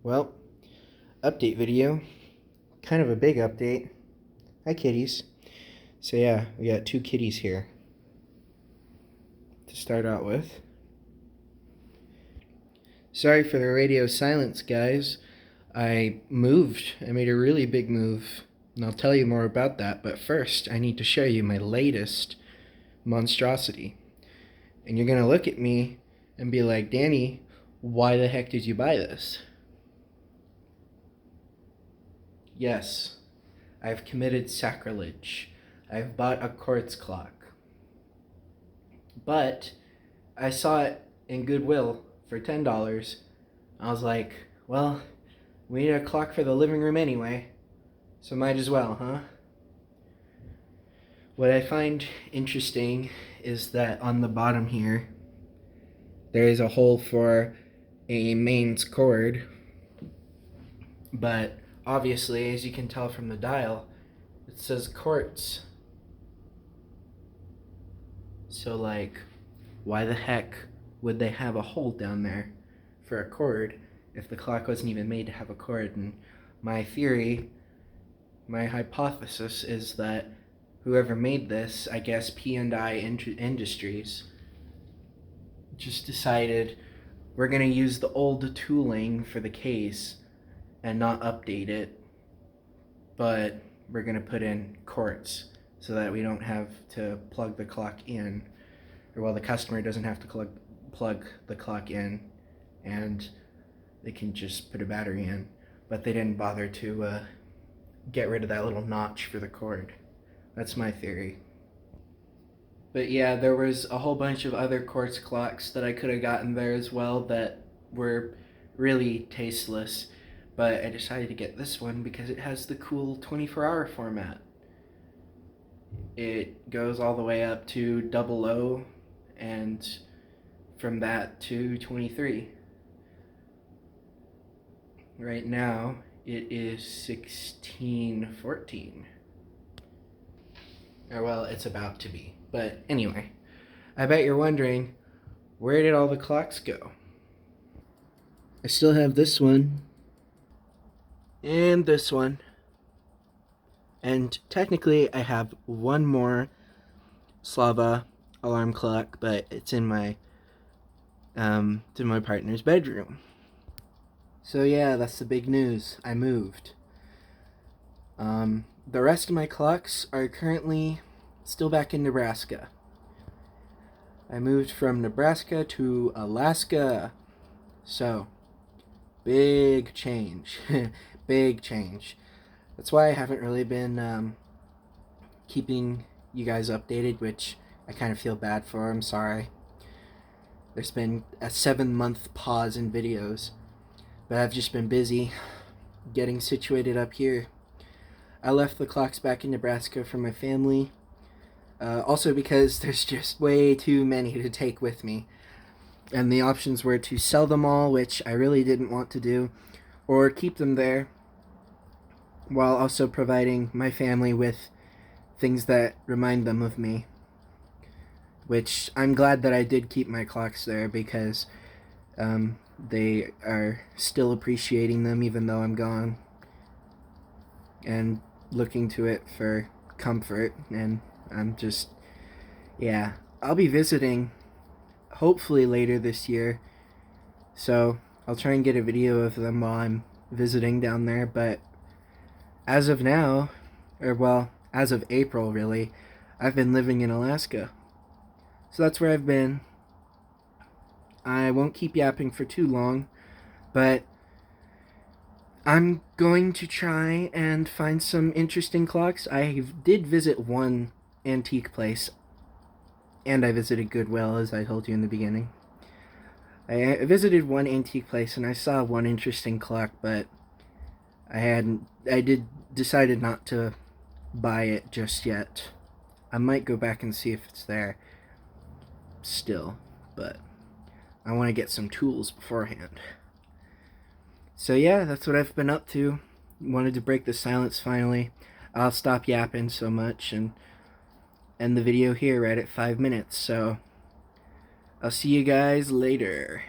Well, update video. Kind of a big update. Hi, kitties. So yeah, we got two kitties here to start out with. Sorry for the radio silence, guys. I moved. I made a really big move, and I'll tell you more about that. But first, I need to show you my latest monstrosity. And you're gonna look at me and be like, Danny, why the heck did you buy this? Yes, I've committed sacrilege. I've bought a quartz clock. But I saw it in Goodwill for $10. I was like, well, we need a clock for the living room anyway, so might as well, huh? What I find interesting is that on the bottom here, there is a hole for a mains cord, but obviously, as you can tell from the dial, it says quartz. So like, why the heck would they have a hole down there for a cord if the clock wasn't even made to have a cord? And my theory, my hypothesis is that whoever made this, I guess P&I Industries, just decided we're going to use the old tooling for the case and not update it, but we're going to put in quartz so that we don't have to plug the clock in, or well, the customer doesn't have to plug the clock in, and they can just put a battery in. But they didn't bother to get rid of that little notch for the cord. That's my theory. But yeah, there was a whole bunch of other quartz clocks that I could have gotten there as well that were really tasteless. But I decided to get this one because it has the cool 24-hour format. It goes all the way up to 00, and from that to 23. Right now, it is 16:14. Or well, it's about to be. But anyway, I bet you're wondering, where did all the clocks go? I still have this one. And this one. And technically, I have one more Slava alarm clock, but it's in my partner's bedroom. So yeah, that's the big news. I moved. The rest of my clocks are currently still back in Nebraska. I moved from Nebraska to Alaska. So, big change. Big change. That's why I haven't really been keeping you guys updated, which I kind of feel bad for. I'm sorry. There's been a 7-month pause in videos, but I've just been busy getting situated up here. I left the clocks back in Nebraska for my family, also because there's just way too many to take with me. And the options were to sell them all, which I really didn't want to do, or keep them there, while also providing my family with things that remind them of me. Which I'm glad that I did keep my clocks there, because they are still appreciating them even though I'm gone, and looking to it for comfort. And I'm just, yeah, I'll be visiting hopefully later this year, so I'll try and get a video of them while I'm visiting down there. But as of now, or well, as of April really, I've been living in Alaska. So that's where I've been. I won't keep yapping for too long, but I'm going to try and find some interesting clocks. I did visit one antique place, and I visited Goodwill, as I told you in the beginning. I visited one antique place, and I saw one interesting clock, but decided not to buy it just yet. I might go back and see if it's there still, but I want to get some tools beforehand. So yeah, that's what I've been up to. Wanted to break the silence finally. I'll stop yapping so much and end the video here right at 5 minutes. So I'll see you guys later.